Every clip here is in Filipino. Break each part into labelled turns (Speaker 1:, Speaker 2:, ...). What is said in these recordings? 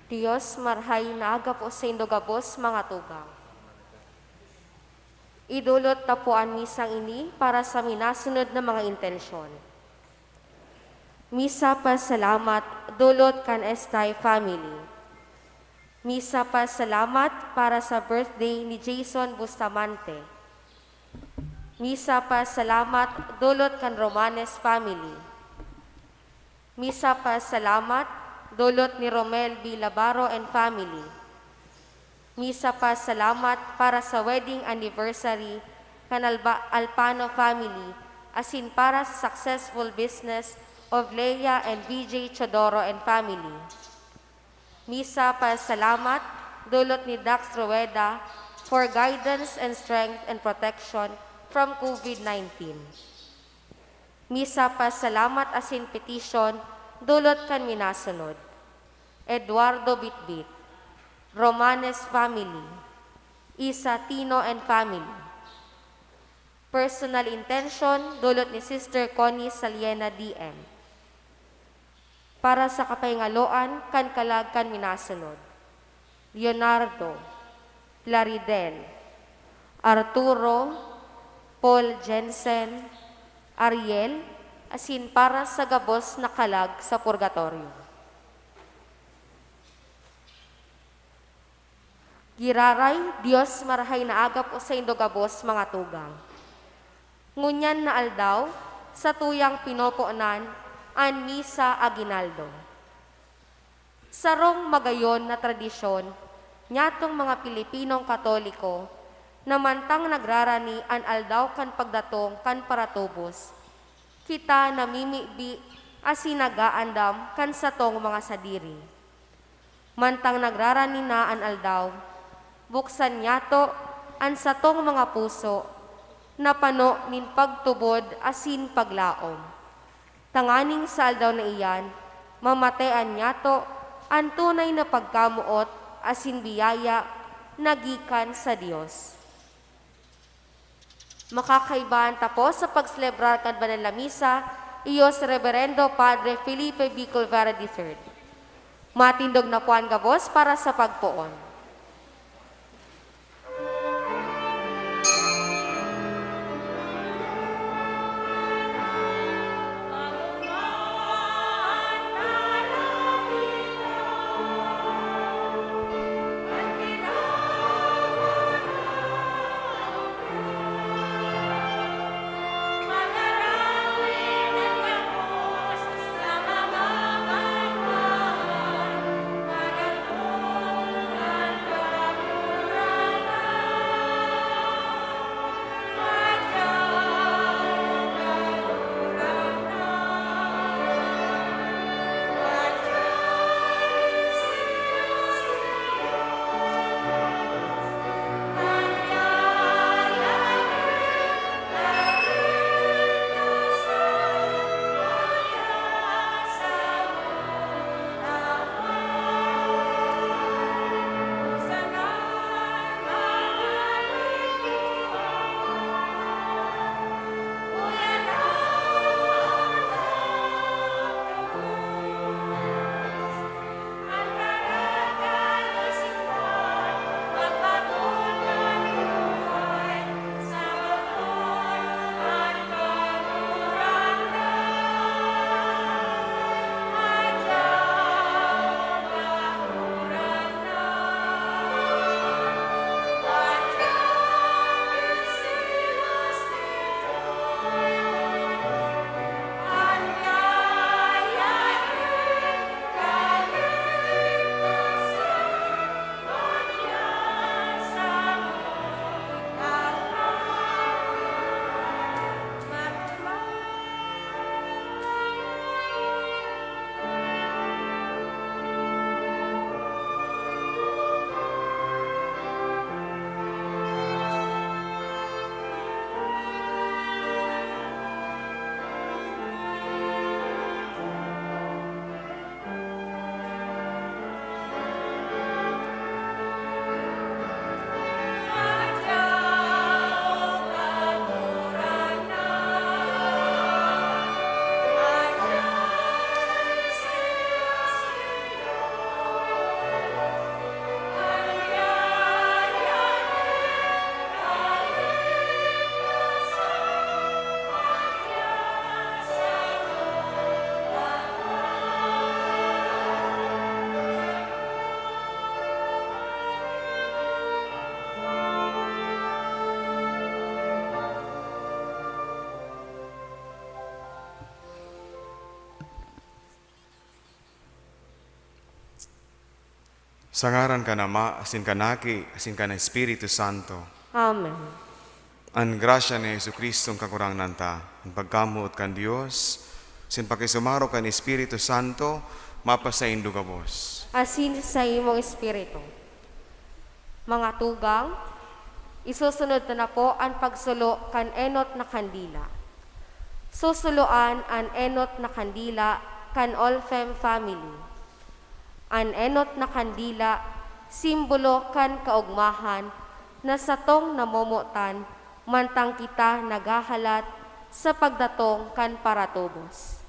Speaker 1: Diyos marhay na aga po sa indogabos mga tugang. Idulot na po ang misang ini para sa minasunod na mga intensyon. Misa pa salamat dulot kan Estay family. Misa pa salamat para sa birthday ni Jason Bustamante. Misa pa salamat dulot kan Romanes family. Misa pa salamat dulot ni Romel B. Labaro and family. Misa pa salamat para sa wedding anniversary kan Alpano family asin para sa successful business of Leia and VJ Chodoro and family. Misa pa salamat dulot ni Dax Rueda for guidance and strength and protection from COVID-19. Misa pa salamat asin petition dulot kan minasunod. Eduardo Bitbit, Romanes family, Isa Tino and family. Personal intention dulot ni Sister Connie Saliena DM. Para sa kapahingaloan kan kalag kan minasunod. Leonardo, Laridel, Arturo, Paul Jensen, Ariel, asin para sa gabos na kalag sa purgatorio. Giraray, Diyos marahay na agap o sa indogabos mga tugang. Ngunyan na aldaw, sa tuyang pinoponan, an Misa Aguinaldo. Sarong magayon na tradisyon, nyatong mga Pilipinong Katoliko, na mantang nagrarani an aldaw kan pagdatong kan paratubos, kita namimibi asinagaan kan satong mga sadiri. Mantang nagrarani na an aldaw, buksan nyato an satong mga puso, na pano nin pagtubod asin paglaom. Tanganing sa aldaw na iyan, mamatean nyato ang tunay na pagkamuot asin biyaya nagikan sa Dios. Makakaibaan tapos sa pagselebrar kan banal na misa, iyos Reverendo Padre Felipe B. Culvera III. Matindog na puan gabos para sa pagpoon.
Speaker 2: Sa ngaran ka na Ma, asin ka naki, asin ka na Espiritu Santo.
Speaker 1: Amen.
Speaker 2: Ang grasya ni Jesucristo ang kakurang nanta, ang pagkamot kan Diyos, sin pakisumaro kan Espiritu Santo, mapasaindo ka bos.
Speaker 1: Asin sa imong espiritu. Mga tugang, isusunod na po ang pagsulo kan enot na kandila. Susuluan ang enot na kandila kan Olfem family. Ang enot na kandila, simbolo kan kaugmahan na satong namumutan mantang kita nagahalat sa pagdatong kan paratubos.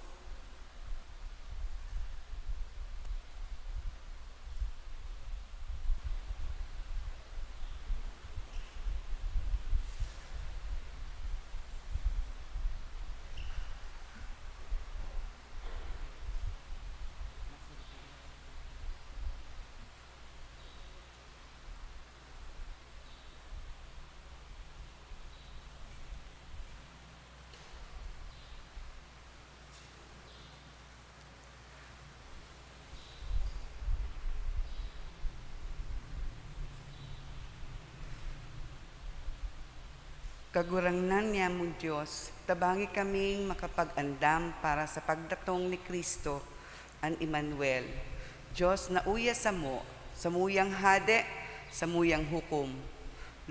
Speaker 3: Kagurangnan niya mong Diyos, tabangi kaming makapag-andam para sa pagdatong ni Kristo, ang Emmanuel. Diyos na uya sa mo, sa muyang hade, sa muyang hukom.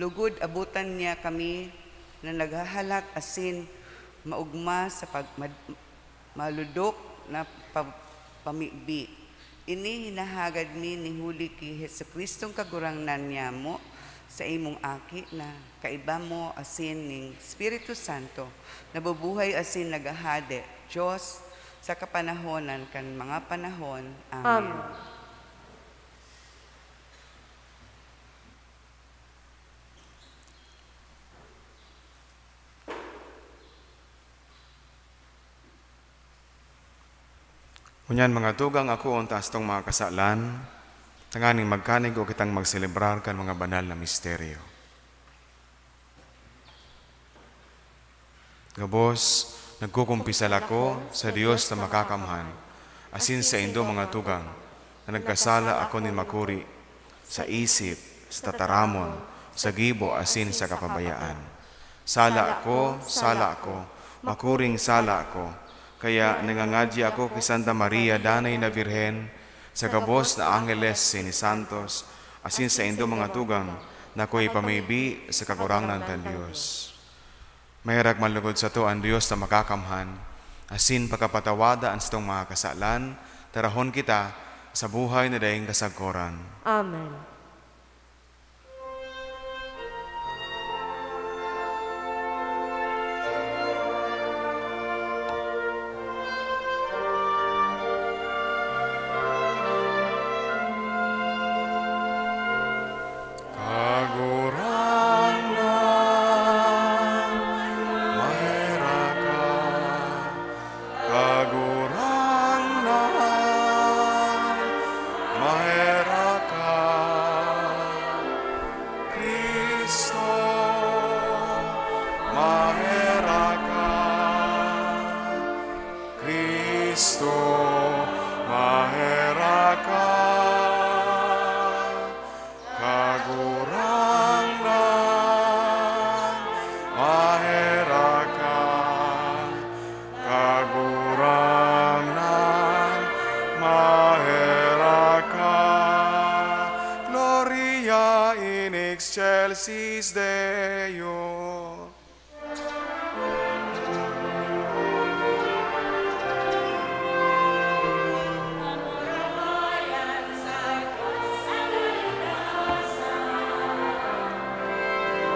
Speaker 3: Lugod abutan niya kami na naghahalat asin maugma sa maludok na pamibi. Ini hinahagad mi ni huli ki Jesukristong kagurangnan niya mo, sa imong aki na kaiba mo asin ning Espiritu Santo, nabubuhay asin nagahade, Diyos, sa kapanahonan kan mga panahon. Amen.
Speaker 2: Kunyan mga tugang ako ang taas tong mga kasalan, tanganing magkanig o kitang magselebrar kan mga banal na misteryo. Gabos, nagkukumpisal ako sa Diyos na makakamhan, asin sa indo mga tugang, na nagkasala ako ni makuri, sa isip, sa tataramon, sa gibo, asin sa kapabayaan. Sala ako, makuring sala ako, kaya nangangadya ako kay Santa Maria, Danay na Birhen, sa gabos na Angeles ni Santos, asin sa indo mga tugang, na ko'y pamibi sa kakurangan ng Diyos. Mayarag manlugod sa to ang Diyos na makakamhan, asin pagkapatawada ang sitong mga kasalan, tarahon kita sa buhay na daing kasagkoran.
Speaker 1: Amen.
Speaker 2: Excelsis Deo.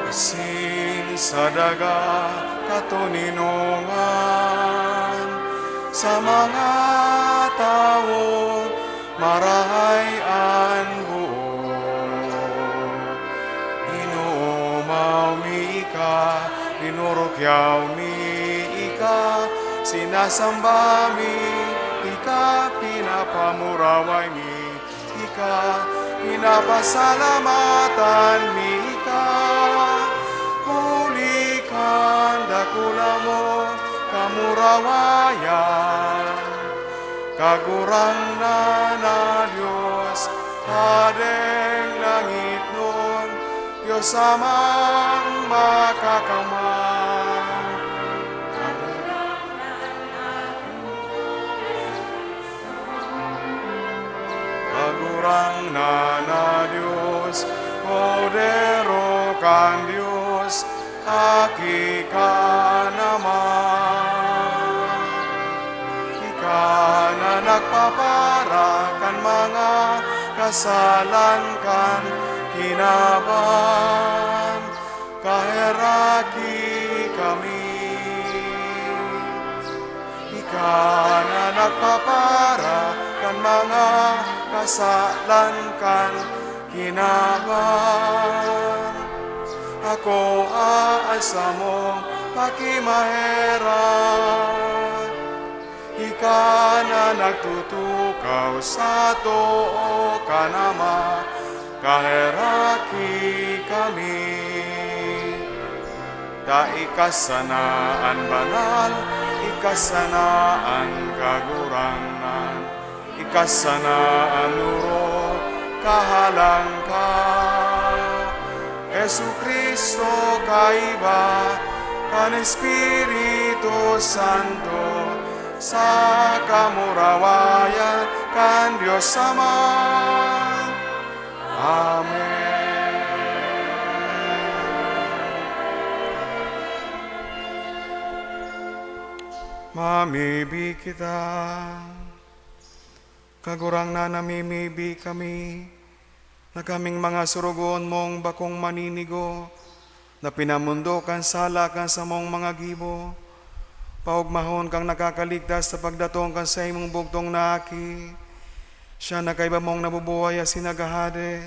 Speaker 2: Asin sa daga katuninungan, sa mga tao marahayan buo. Inurukyaw mi ika, sinasamba mi ika, pinapamuraway mi ika, pinapasalamatan mi ika. Huli kan dakula mo kamurawayan, kagurang na Diyos Hadeng langit nun, Diyos amang makakamang. Agurang na Diyos, Podero kan Diyos, aki ka naman. Ika na nagpapara kan mga kasalan kan kinaban, kaheraki kami. Ika na nagpapara kan mga kasalan kan kinaban. Ako aasa mong pakimaheran. Ika na nagtutukaw sa too ka nama, kaheraki kami. Da ikasanaan banal, ikasanaan kagurangan, ikasanaan nuro kahalang ka. Jesu Kristo kaiba, kan Espiritu Santo, sa kamurawayan kan Diyos Ama. Amen. Mamibi kita, kagurang na namimibi kami, na kaming mga surugon mong bakong maninigo, na pinamundo kan sala kan sa mong mga gibo, paugmahon kang nakakaligtas sa pagdatong kan sa imong bugtong na aki. Siya na kaiba mong nabubuhay as sinagahade,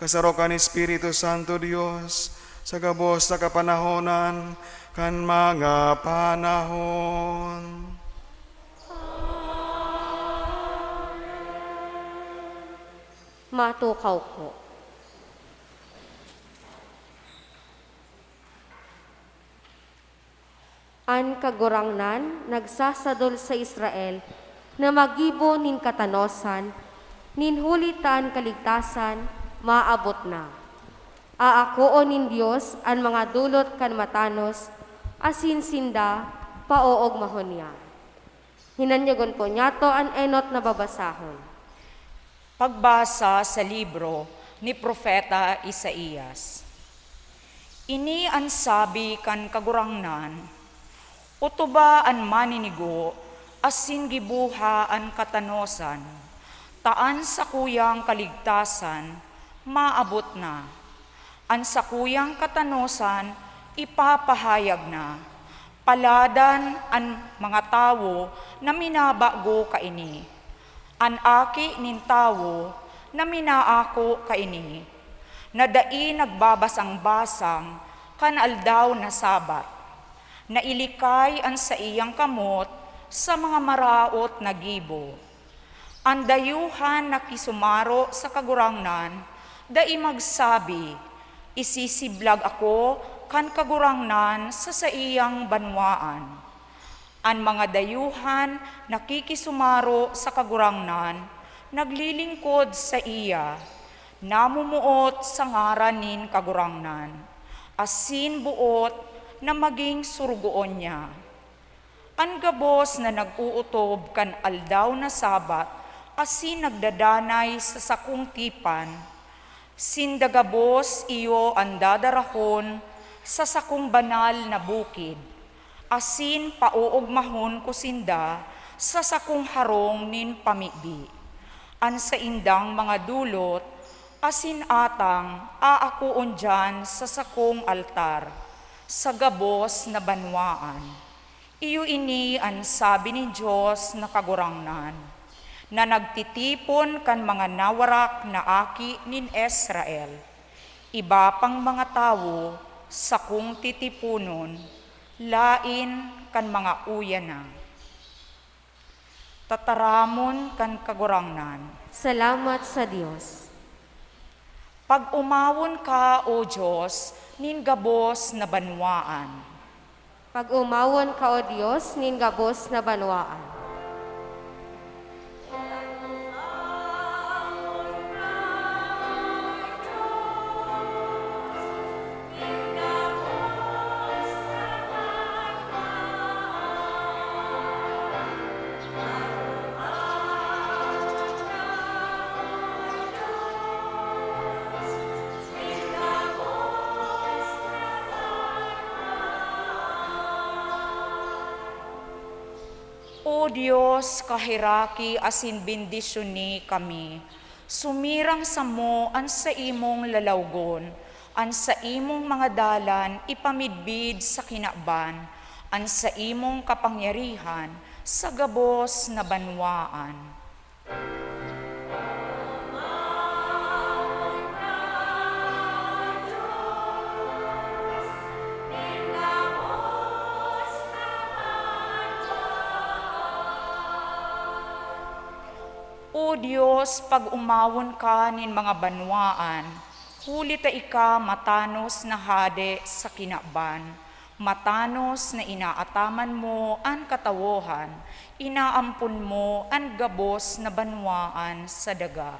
Speaker 2: kasaro kan Espiritu Santo Dios, sa gabos sa kapanahonan, kan mga panahon.
Speaker 1: Matukaw ko. An kagurangnan nagsasadol sa Israel na magibo nin katanosan, nin hulitan kaligtasan, maabot na. Aako nin Dios an mga dulot kan matanos, asin sinda paoog mahonya. Hinanyagon po nyato an enot na babasahon.
Speaker 4: Pagbasa sa libro ni Propeta Isaías. Ini ang sabi kan kagurangnan, utuba an maninigo, asin gibuha an katanosan, taan sa kuyang kaligtasan, maabot na. An sa kuyang katanosan, ipapahayag na. Paladan an mga tawo na minabago kaini. An aki nin tawo na minaako kaini, na dai nagbabasang-basang kan aldaw na sabat, na ilikay an sa iyang kamot sa mga maraot na gibo. Ang dayuhan na kisumaro sa kagurangnan, dai magsabi, isisiblag ako kan kagurangnan sa iyang banwaan. Ang mga dayuhan nakikisumaro sa kagurangnan, naglilingkod sa iya, namumuot sa ngaran nin kagurangnan, asin buot na maging surugoon niya. Ang gabos na nag-uutob kan aldaw na sabat, asin nagdadanay sa sakong tipan, sindagabos iyo ang dadarahon sa sakong banal na bukid, asin pauugmahon ko sinda sa sakong harong nin pamibi. An sa indang mga dulot, asin atang aakuon dyan sa sakong altar, sa gabos na banwaan. Iyo ini ang sabi ni Diyos na kagurangnan, na nagtitipon kan mga nawarak na aki nin Israel. Iba pang mga tawo sa kung titipunon, lain kan mga uyana. Tataramon kan kagurangnan.
Speaker 1: Salamat sa Diyos.
Speaker 4: Pag umawon ka, O Diyos, nin gabos na banwaan.
Speaker 1: Pag umawon ka, O Diyos, nin gabos na banwaan.
Speaker 4: Diyos, kahiraki asin bendisyoni kami. Sumirang sa mo an sa imong lalawgon, an sa imong mga dalan ipamidbid sa kinakban, an sa imong kapangyarihan sa gabos na banwaan. O Diyos, pag umawon ka nin mga banwaan, huli ta ika matanos na hade sa kinakban, matanos na inaataman mo an katawohan, inaampun mo an gabos na banwaan sa daga.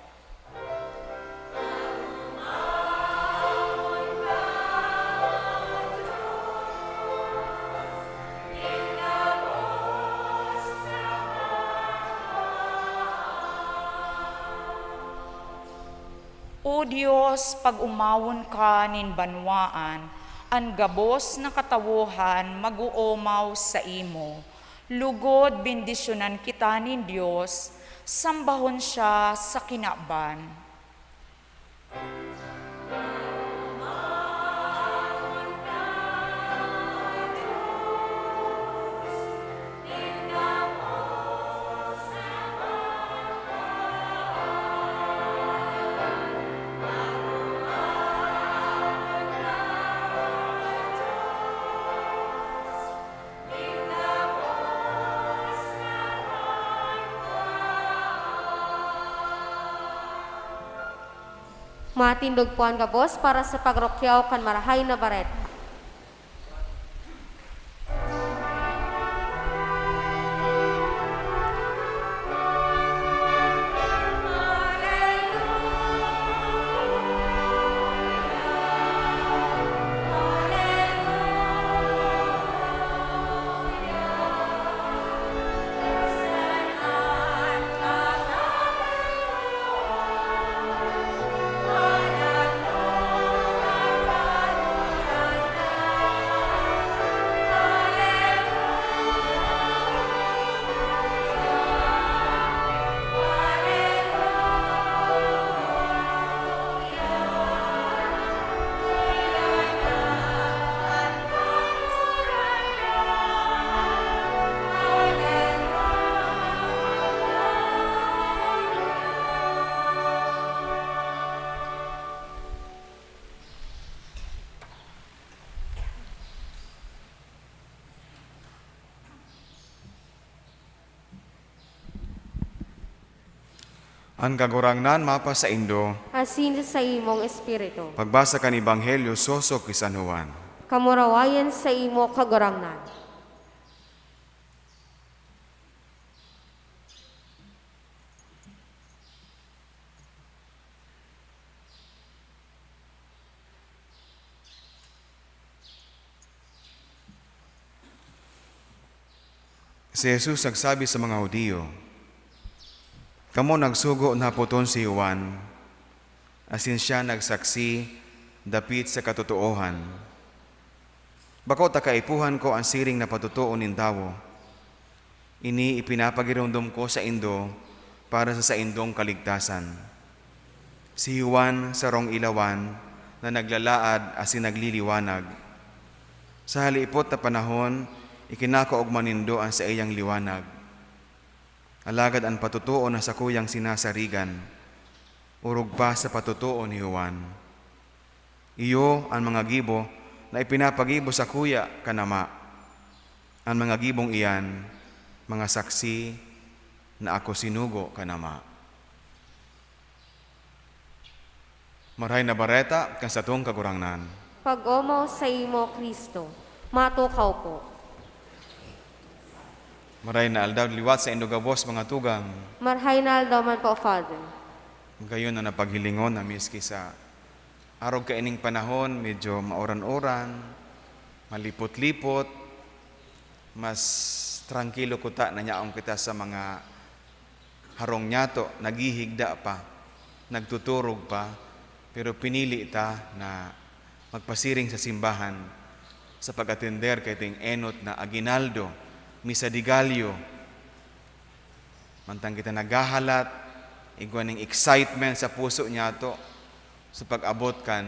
Speaker 4: O Diyos, pag umawon ka nin banwaan, an gabos na katawohan mag-uumaw sa imo. Lugod bendisyonan kita nin Diyos, sambahon siya sa kinakban.
Speaker 1: Matindog po ang gabos para sa pagrokyaw kan marahay na baret.
Speaker 2: Ang kagurangnan mapa sa Indo,
Speaker 1: Asin sa imong espiritu.
Speaker 2: pagbasa kan Ebanghelyo sosok kay San Juan.
Speaker 1: Kamurawayan sa imo kagurangnan.
Speaker 2: Si Jesus nagsabi sa mga Hudiyo, "Kamo nagsugo na puton si Juan, asin siya nagsaksi dapit sa katotoohan. Bako takaipuhan ko ang siring na patutuo nin tawo. Ini ipinapagirundom ko sa Indo para sa indong kaligtasan. Si Juan sa rong ilawan na naglalaad asin nagliliwanag. Sa halipot na panahon, ikinakaugman nindo ang sa iyang liwanag. Alagad ang patutuo na sa kuyang sinasarigan, urog pa sa patutuo ni Juan. Iyo ang mga gibo na ipinapagibo sa kuya kanama. Ang mga gibong iyan, mga saksi na ako sinugo kanama." Maray na bareta kan sa tong kagurangnan.
Speaker 1: Pag-umaw sa imo, Kristo. Matukaw po.
Speaker 2: Maray na aldaw liwat sa indogabos mga tugang.
Speaker 1: Marhay na aldaman po, Father.
Speaker 2: Gayon na napaghilingon na miski sa arog kaining panahon, medyo maoran-oran, malipot-lipot, mas tranquilo kuta na nyaong kita sa mga harong nyato, naghihigda pa, nagtuturog pa, pero pinili ta na magpasiring sa simbahan sa pag-atender kay ting enot na aginaldo, misa di Gallo, Mantang kita nagahalat, igwaning excitement sa puso niya to sa pag-abot kan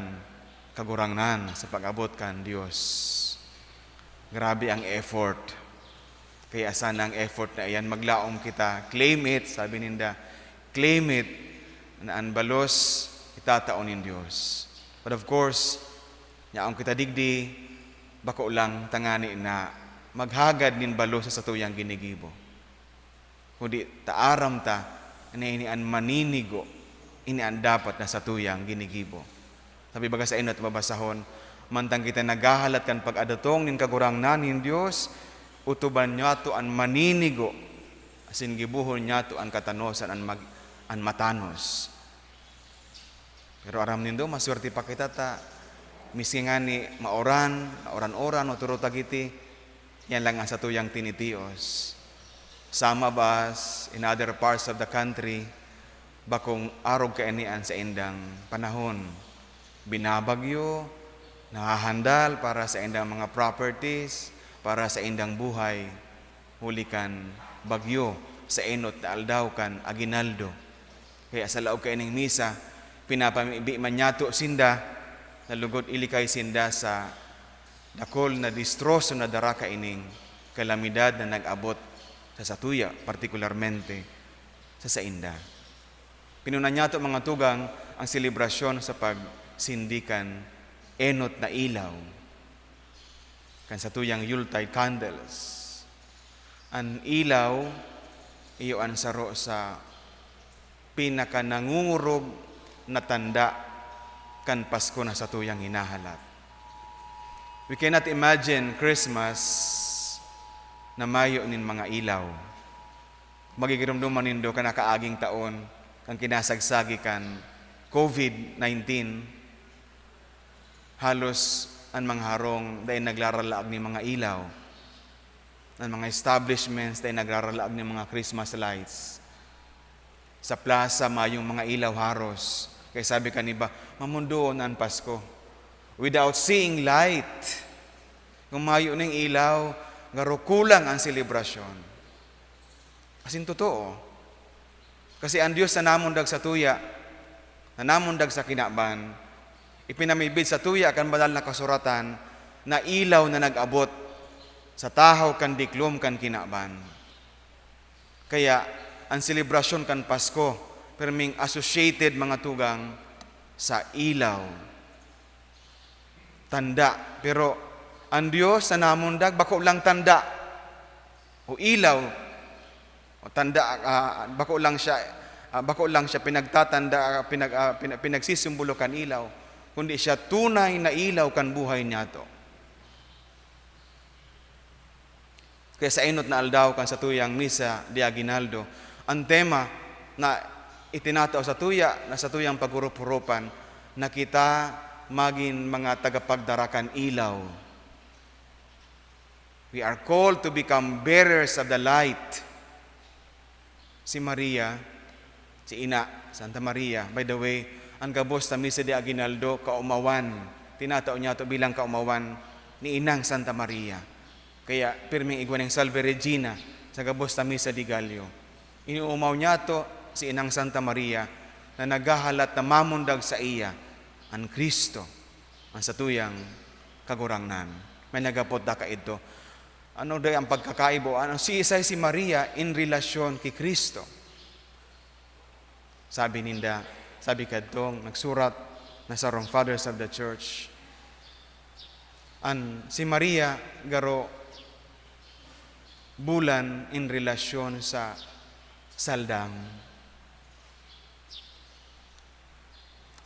Speaker 2: kagurangnan, sa pag-abot kan Dios. Grabe ang effort. Kaya sana ang effort na iyan, maglaom kita. Claim it, sabi ninda. Claim it na ang balos itataonin Dios. But of course, yaong kita digdi, bako lang tangani na maghagad nin balos sa satuyang ginigibo. Kundi taaram ta, na inian maninigo, inian dapat na satuyang ginigibo. Sabi baga sa inyo at mabasahon, mantang kita nagahalat kan pag-adatong nin kagurangnan nin Dios, utuban niya to an maninigo, asin gibuhon niya to an katanosan, an matanos. Pero aram nindo, maswerte pa kita ta, misingani maoran-oran, o turo tagiti, yan lang ang satuyang tinitios. Sama bas in other parts of the country, bakong arog kainian sa indang panahon. Binabagyo, nahahandal para sa indang mga properties, para sa indang buhay. Hulikan bagyo sa enot na aldaw kan aginaldo. Kaya sa laog kaining misa, pinapamibi man nyato sinda, nalugod ilikay sinda sa dakol na distroso na dara kaining kalamidad na nag-abot sa satuya, partikularmente sa sainda. Pinunan nyato mga tugang ang selebrasyon sa pagsindikan enot na ilaw kan satuyang Yuletide candles. Ang ilaw iyo ang saro sa pinaka nangungurog na tanda kan Pasko na satuyang hinahalat. We cannot imagine Christmas na mayo nin mga ilaw. Magigirumduman nindo ka nakaaging taon ang kinasagsagi kan COVID-19. Halos ang mga harong dahil naglaralag ni mga ilaw. Ang mga establishments dahil naglaralag ni mga Christmas lights. Sa plaza, mayong mga ilaw haros. Kaya sabi kaniba, mamundoon ang Pasko. Without seeing light. Kung mayo ng ilaw, ngaro kulang ang selebrasyon. Kasin totoo. Kasi ang Diyos na namundag sa tuya, na namundag sa kinaban, ipinamibid sa tuya kan banal na kasuratan na ilaw na nag-abot sa tahaw kan diklom kan kinaban. Kaya ang selebrasyon kan Pasko, perming associated mga tugang sa ilaw. Tanda. Pero ang Diyos na namundag, bako lang tanda o ilaw o tanda, bako lang siya pinagtatanda, pinagsisimbolo kan ilaw, kundi siya tunay na ilaw kan buhay niya to. Kaya sa inot na aldaw kan sa tuyang misa di aginaldo, ang tema na itinatao sa tuya, na sa tuyang paghurup-hurupan, na kita maging mga tagapagdarakan ilaw. We are called to become bearers of the light. Si Maria, si Ina, Santa Maria, by the way, ang gabos na misa de Aguinaldo, kaumawan. Tinatao niya ito bilang kaumawan ni Inang Santa Maria. Kaya pirming igwan ng Salve Regina sa gabos na misa de Gallo. Inuumaw niya ito si Inang Santa Maria na naghahalat na mamundag sa iya ang Kristo, ang satuyang kagurangnan. May nagapot da ka ito. Ano day ang pagkakaibo? Si Maria in relasyon kay Kristo. Sabi ninda, sabi kadtong nagsurat na sarong Fathers of the Church. Si Maria garo bulan in relasyon sa saldam.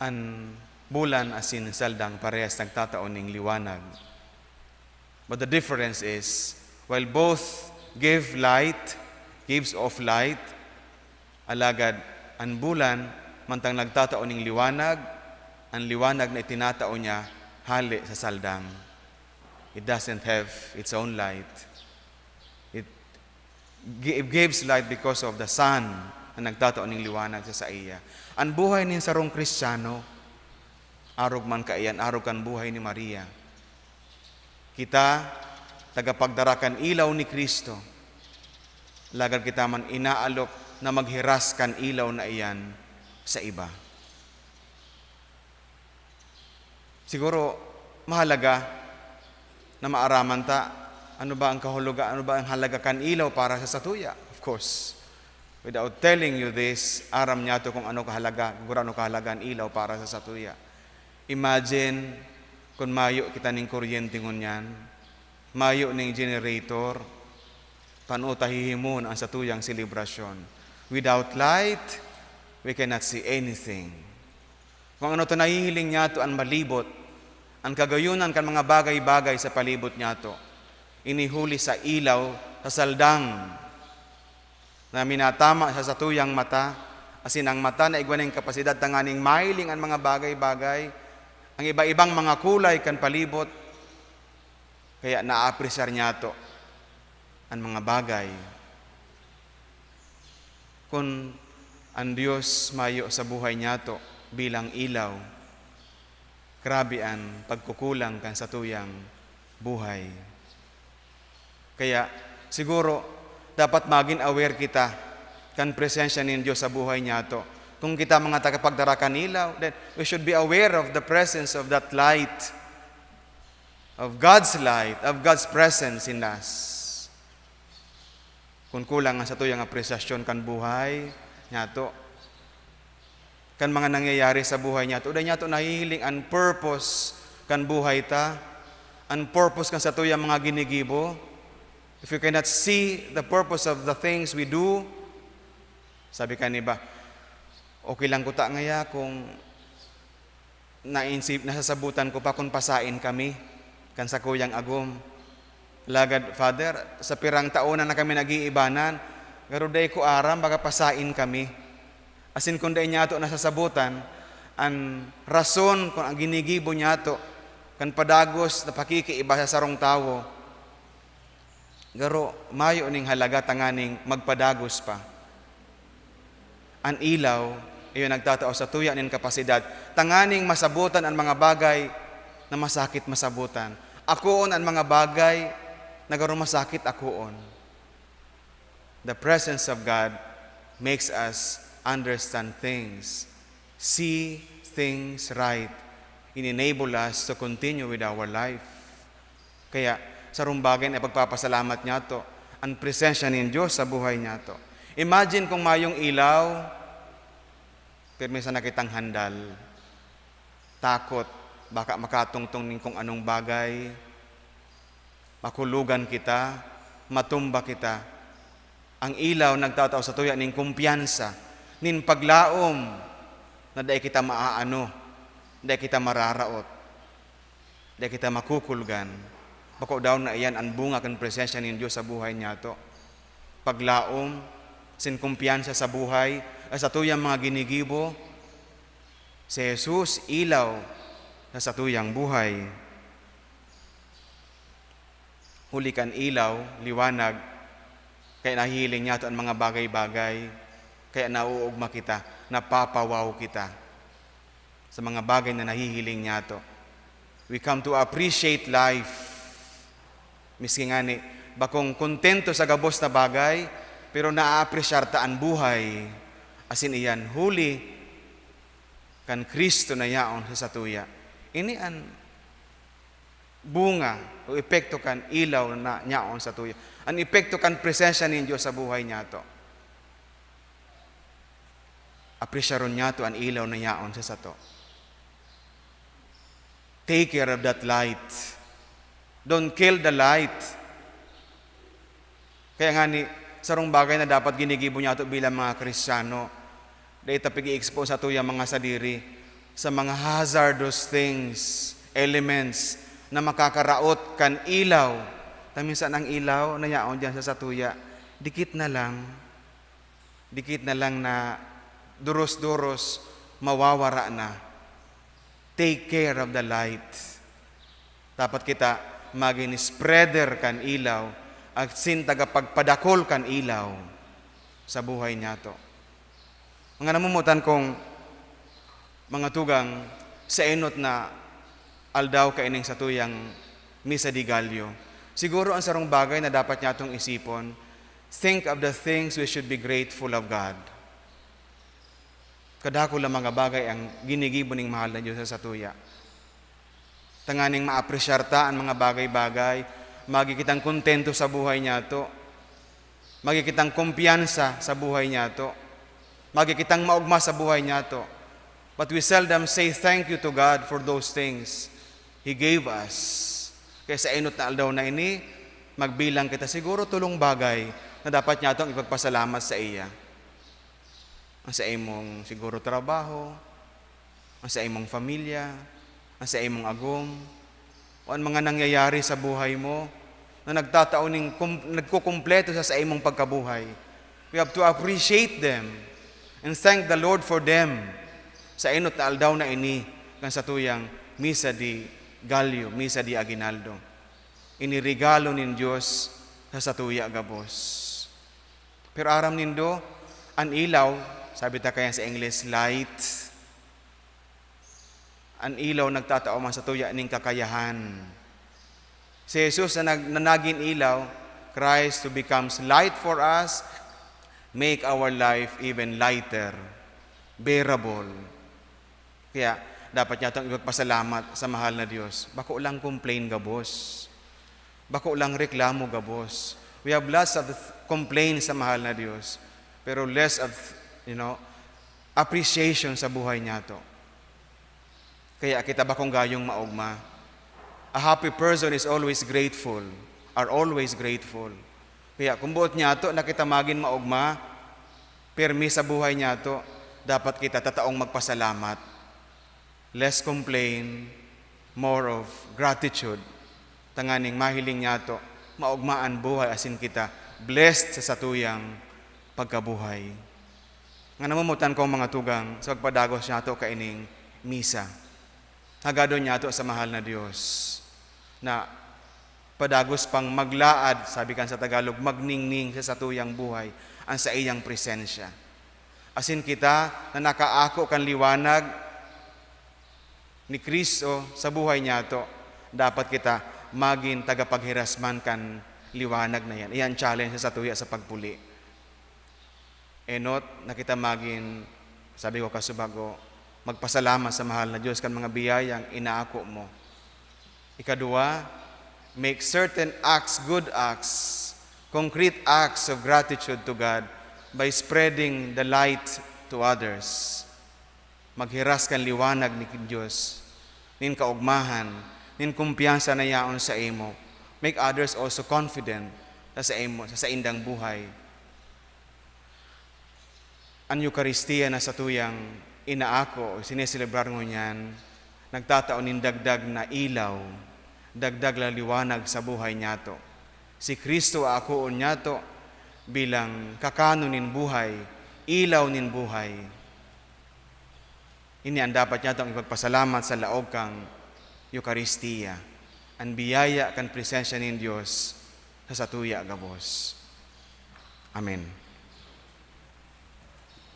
Speaker 2: Ang bulan asin saldang parehas nagtataon ng liwanag. But the difference is, while both gives off light, alagad ang bulan, mantang nagtataon ng liwanag, ang liwanag na itinataon niya, hali sa saldang. It doesn't have its own light. It gives light because of the sun na nagtataon ng liwanag sa iya. Ang buhay ni sarong Kristiyano, arog man kaiyan, arog kan buhay ni Maria. Kita, tagapagdarakan ilaw ni Kristo. Lagar kita man inaalok na maghiras kan ilaw na iyan sa iba. Siguro mahalaga na maaraman ta ano ba ang kahulugan, ano ba ang halaga kan ilaw para sa satuya. Of course, without telling you this, aram niya to kung ano kahalaga, kung ano kahalaga ang ilaw para sa satuya. Imagine kung mayo kita ning kuryente ngunyan, mayo ning generator, paano tahihimon ang satuyang selebrasyon. Without light, we cannot see anything. Kung ano to nahihiling niya to ang malibot, ang kagayunan kan mga bagay-bagay sa palibot niya to, inihuli sa ilaw, sa saldang, na minatama sa satuyang mata, asin ang mata na igwaning kapasidad tanganing mahiling ang mga bagay-bagay, ang iba-ibang mga kulay kan palibot, kaya naapresyar niya to ang mga bagay. Kung ang Diyos mayo sa buhay niya to bilang ilaw, grabe ang pagkukulang kan satuyang buhay. Kaya siguro dapat maging aware kita kan presensya ng Diyos sa buhay niya to. Kung kita mga tagapagdara kan ilaw, then we should be aware of the presence of that light, of God's light, of God's presence in us. Kung kulang ang satuyang apresyasyon kan buhay niya to, kan mga nangyayari sa buhay niya to, uday niya to nahihiling ang purpose kan buhay ta, ang purpose kan satuyang mga ginigibo. If you cannot see the purpose of the things we do, sabi ka niba, okay lang ko ta ngaya kung nasasabutan ko pa kung pasain kami kan sa kuyang agom. Lagad, Father, sa pirang taonan na kami nag-iibanan, garuday ko aram, baga pasain kami. Asin kung day niya to nasasabutan, ang rason kung ang ginigibo niya to, kan padagos na pakikiiba sa sarong tawo, garo, mayo ning halaga tanganing magpadagos pa. Ang ilaw, iyon nagtatao sa tuya nin kapasidad. Tanganing masabutan ang mga bagay na masakit masabutan. Akoon ang mga bagay na garo masakit akoon. The presence of God makes us understand things, see things right, and enable us to continue with our life. Kaya, sa rumbagay na pagpapasalamat niya to, ang presensya ng Diyos sa buhay niya to. Imagine kung mayong ilaw, pero minsan nakitang handal, takot, baka makatungtong ning kung anong bagay, makulugan kita, matumba kita. Ang ilaw nagtatao sa tuya ning kumpiyansa, nin paglaom, na dahil kita maaano, dahil kita mararaot, dahil kita makukulgan. Bako daw na iyan ang bunga kan presensya ng Diyos sa buhay niya to. Paglaom, sin kumpiyansa sa buhay, sa tuyang mga ginigibo, si Jesus, ilaw na sa tuyang buhay. Huli kan ilaw, liwanag, kaya nahihiling niya to ang mga bagay-bagay, kaya nauugma kita, napapawaw kita sa mga bagay na nahihiling niya to. We come to appreciate life. Miski nga ni, bakong kontento sa gabos na bagay, pero naa-apresyar ta ang buhay. Asin iyan, huli, kan Kristo na yaon sa satuya. Ini ang bunga o epekto kan ilaw na yaon sa tuya. Ang epekto kan presensya ng Diyos sa buhay niya to. Apresyaron niya to ang ilaw na yaon sa sato. Take care of that light. Don't kill the light. Kaya nga ni, sarong bagay na dapat ginigibo niya ito bilang mga Kristiyano. Dahil tapig i-expose sa tuyang mga sadiri sa mga hazardous things, elements na makakaraot kan ilaw. Taminsan ang ilaw na yaon dyan sa satuya, dikit na lang na duros-duros, mawawara na. Take care of the light. Dapat kita maging spreader kan ilaw at sin tagapagpadakol kan ilaw sa buhay niya to. Mga namumutan kong mga tugang sa enot na aldaw kaining sa tuyang misa di Gallo. Siguro ang sarong bagay na dapat niya itong isipon, think of the things we should be grateful of God. Kadako lang mga bagay ang ginigibo ning mahal na Diyos sa satuya. Tanganing maapresyar ta ang mga bagay-bagay, magikitang kontento sa buhay niya to, magikitang kumpiyansa sa buhay niya to, magikitang maugma sa buhay niya to. But we seldom say thank you to God for those things He gave us. Kaya sa inot na aldaw na ini, magbilang kita siguro tulong bagay na dapat niya itong ipagpasalamat sa iya. Ang sa imong siguro trabaho, ang sa imong pamilya, ang sa imong agom, o ang mga nangyayari sa buhay mo na nagtataoning nagkukumpleto sa imong pagkabuhay. We have to appreciate them and thank the Lord for them. Sa inot na aldaw na ini, kan sa tuyang Misa di Gallo, Misa di Aguinaldo. Inirigalo nin Diyos sa satuya gabos. Pero aram nindo, ang ilaw, sabi ta kaya sa English, light. Ang ilaw nagtatao man sa tuya ning kakayahan. Si Jesus na naging ilaw, Christ who becomes light for us, make our life even lighter, bearable. Kaya dapat niya itong ipagpasalamat sa mahal na Diyos. Bako lang complain gabos. Bako lang reklamo gabos. We have lots of complaints sa mahal na Diyos, pero less of, appreciation sa buhay niya to. Kaya kita bakong gayong maugma. A happy person is always grateful, are always grateful. Kaya kung buot niya to, nakita magin maugma, permi sa buhay niya to, dapat kita tataong magpasalamat. Less complain, more of gratitude. Tanganing mahiling niya to, maugmaan buhay asin kita, blessed sa satuyang pagkabuhay. Nga namumutan ko mga tugang, sa pagpadagos niya to kaining misa. Hagado niya to sa mahal na Diyos, na padagos pang maglaad, sabi kan sa Tagalog, magningning sa satuyang buhay, ang sa iyang presensya. Asin kita na nakaako kan liwanag ni Kristo sa buhay niya to, dapat kita maging tagapaghirasman kan liwanag na yan. Iyan challenge sa tuya sa pagpuli. Enot, na kita maging, sabi ko kasubago, magpasalamat sa mahal na Diyos kan mga biyayang inaako mo. Ikadua, make certain acts, good acts, concrete acts of gratitude to God by spreading the light to others. Maghiras kan liwanag ni Diyos, nin kaugmahan, nin kumpiyansa na yaon sa imo. Make others also confident sa imo, sa indang buhay. Ang Eucharistia na sa tuyang inaako, sineselebrar mo niyan, nagtataon nin dagdag na ilaw, dagdag na liwanag sa buhay niya to. Si Kristo akoon niya to bilang kakano nin buhay, ilaw nin buhay. Ini ang dapat niya itong ipagpasalamat sa laog kang Eucharistia. Ang biyaya kan presensya nin Diyos sa satuya gabos. Amen.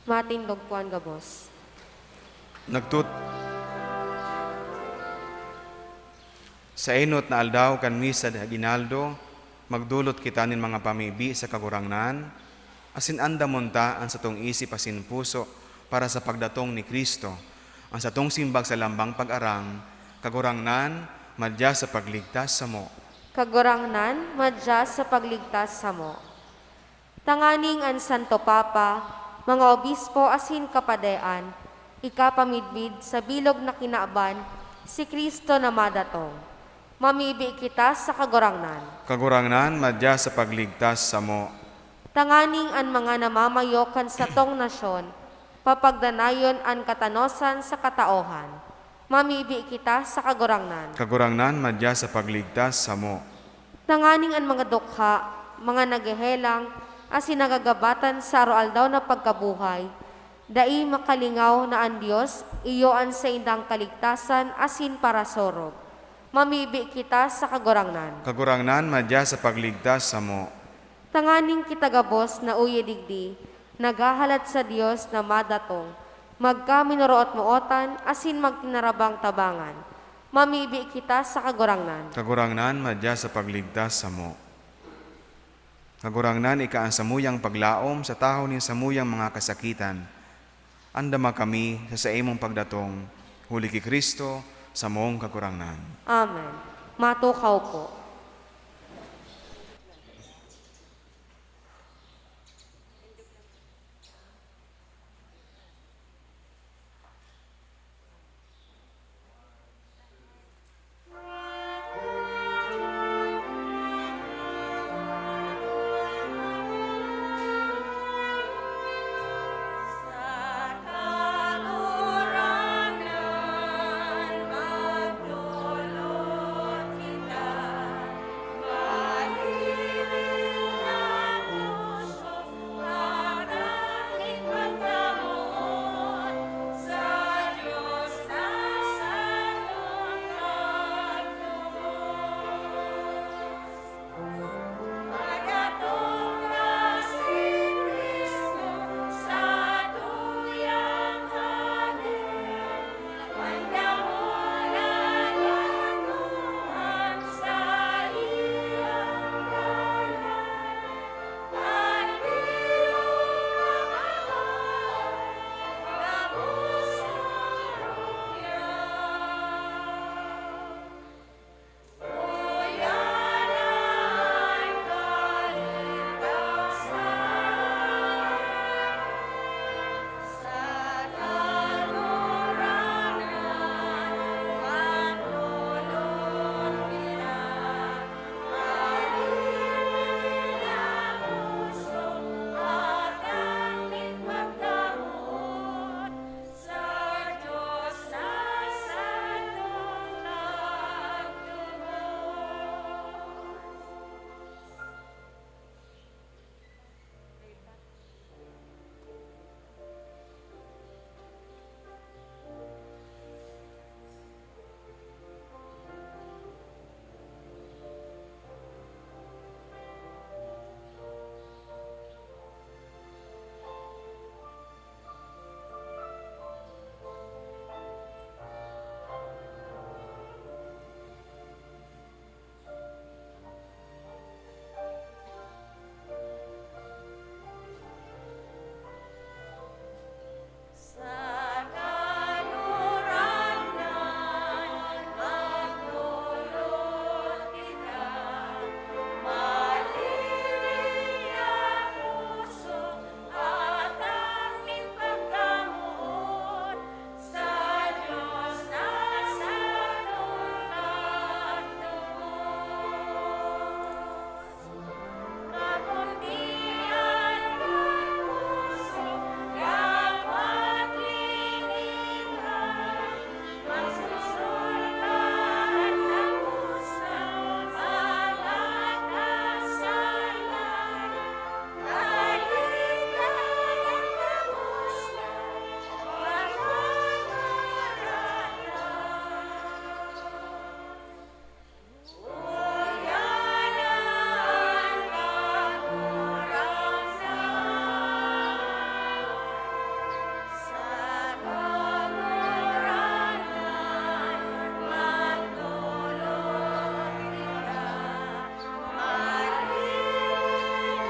Speaker 1: Matin logpuan gabos.
Speaker 2: Sa enot na aldaw kan Misa de Aguinaldo, magdulot kita nin mga pamibi sa kagurangnan, asin anda monta ang satong isip asin puso para sa pagdatong ni Kristo, ang satong simbag sa lambang pag-arang, kagurangnan, madya sa pagligtas sa mo.
Speaker 1: Kagurangnan, madya sa pagligtas sa mo. Tanganing an Santo Papa, mga obispo asin kapadean, ikapamidbid sa bilog na kinaaban, si Kristo na madatong. Mamibi kita sa kagurangnan.
Speaker 2: Kagurangnan, madya sa pagligtas sa mo.
Speaker 1: Tanganing an mga namamayokan sa tong nasyon, papagdanayon an katanosan sa kataohan. Mamibi kita sa kagurangnan.
Speaker 2: Kagurangnan, madya sa pagligtas sa mo.
Speaker 1: Tanganing an mga dukha, mga nagehelang, asin nagagabatan sa aroaldaw na pagkabuhay, dai makalingaw na ang Diyos, iyo an sa indang kaligtasan, asin para sorog. Mamibi kita sa kagurangnan.
Speaker 2: Kagurangnan, madya sa pagligtas sa mo.
Speaker 1: Tanganing kita gabos na uye digdi, nagahalat sa Diyos na madatong, magkaminoroot mootan, asin magtinarabang tabangan. Mamibi kita sa kagurangnan.
Speaker 2: Kagurangnan, madya sa pagligtas sa mo. Kagurangnan ika ang samuyang paglaom sa taho ni samuyang mga kasakitan. Andama kami sa imong pagdatong, huli ki Kristo sa mong kagurangnan.
Speaker 1: Amen. Matukaw po.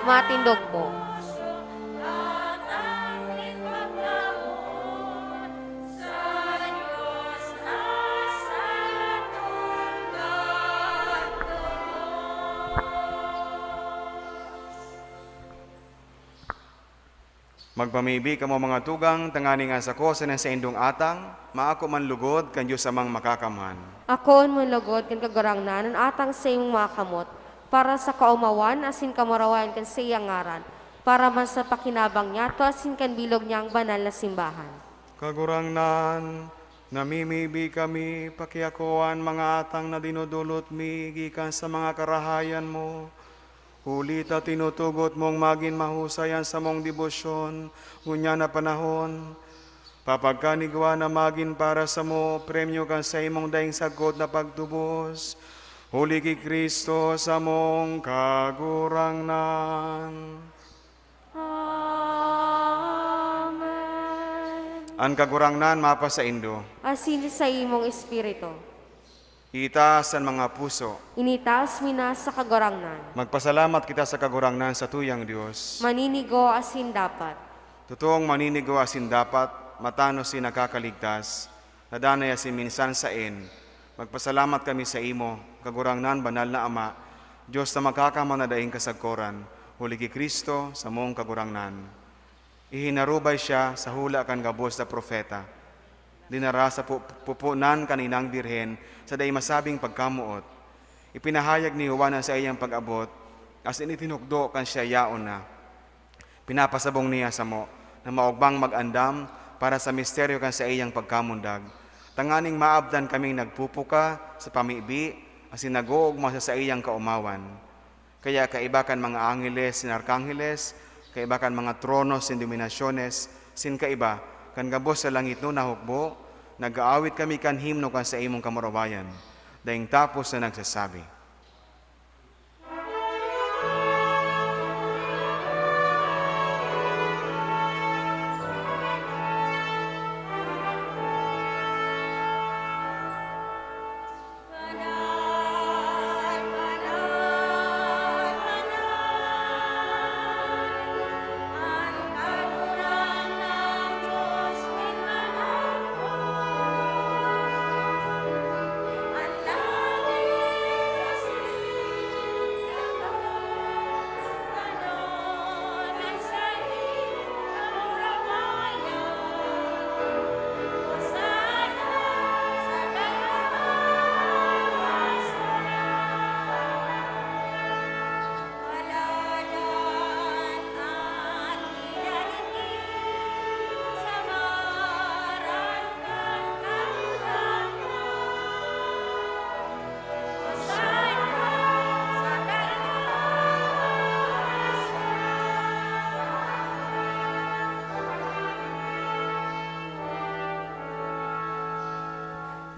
Speaker 1: Matindog po.
Speaker 2: Magpamibi ka mo mga tugang, tangani nga sa ko sa indong atang, maako man lugod, kan Diyos amang makakamhan.
Speaker 1: Ako mo lugod kan kagurangnan atang sa imong mga kamot, para sa kaumawan asin kamarawayan kan sa iyang ngaran, para man sa pakinabang niya to asin kan bilog niyang banal na simbahan.
Speaker 2: Kagurangnan, namimibi kami, pakiakuan mga atang na dinudulot mi, gikan sa mga karahayan mo. Huli ta tinutugot mong maging mahusayan sa mong debosyon, ngunya na panahon. Papagkanigwa na maging para sa mo, premyo kan sa imong daing sagot na pagtubos. Huli ki Kristo sa mong kagurangnan.
Speaker 1: Amen.
Speaker 2: Ang kagurangnan mapa sa indo.
Speaker 1: Asin sa imong espiritu.
Speaker 2: Itaas ang mga puso.
Speaker 1: Initaas mina sa kagurangnan.
Speaker 2: Magpasalamat kita sa kagurangnan sa tuyang Diyos.
Speaker 1: Maninigo asin dapat.
Speaker 2: Totoong maninigo asin dapat, matano si nakakaligtas, nadanay asin minsan sain. Magpasalamat kami sa imo, kagurangnan banal na Ama, Diyos na magkakamanadaing kasagkoran, huli ki Kristo sa mong kagurangnan. Ihinarubay siya sa hula kan gabos na profeta. Dinara sa pupunan kaninang birhen sa day masabing pagkamuot. Ipinahayag ni Juan sa iyang pag-abot, as initinukdo kan siya yaon na. Pinapasabong niya sa mo, na maugbang mag-andam para sa misteryo kan sa iyang pagkamundag. Tanganing maabdan kaming nagpupuka sa pamibi, asin nag-uugma sa iyang kaumawan. Kaya kaiba kan mga angeles, sin arkangheles, kaiba kan mga tronos, sin dominasyones, sin kaiba, kan gabos sa langit no nahukbo, nag-aawit kami kan himno kan sa imong kamurawayan. Daing tapos na nagsasabi,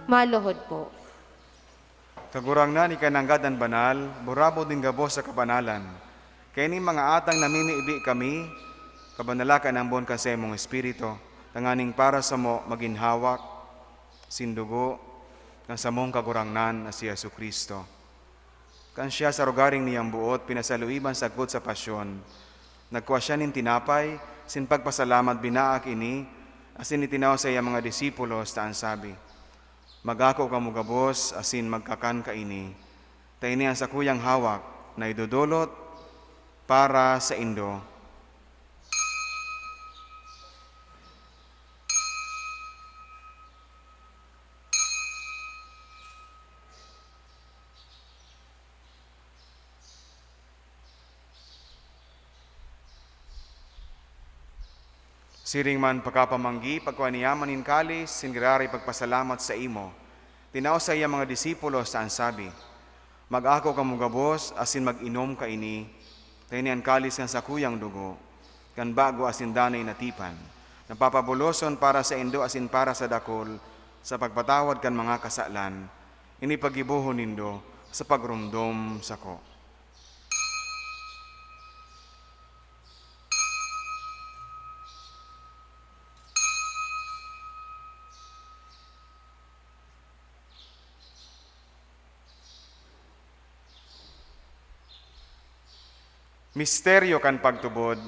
Speaker 1: Maluhod po.
Speaker 2: kagurangnan ikananggadan banal, burabo din gabos sa kabanalan. Kaya ni mga atang namimiibi kami, kabanalakan ang bon kasi mong espiritu, tanganing para sa mo maginhawak, sindugo, kan sa mong kagurangnan na si Yesu Kristo. Kan siya sa rugaring niyang buot, pinasaluiban sagkod sa pasyon. Nagkuha siya nin tinapay, sin pagpasalamat binaak ini, asin itinaw sa iyang mga disipulos, taan sabi, magako ka mo gabos, asin magkakan ka ini. Tayo niya sa kuyang hawak, na idudulot para sa indo. Siring man pagkapamanggi, pagkuaniyaman in kalis, singirari pagpasalamat sa imo. Tinaw sa iya mga disipulos saan sabi, mag-ako ka mugabos, asin mag-inom ka ini, tayo niyan kalis nga sa kuyang dugo, kan bago asin danay natipan, napapabuloson para sa indo asin para sa dakol, sa pagpatawad kan mga kasalan, ini pagibuhon nindo sa pagrumdom sa ko. Misteryo kan pagtubod.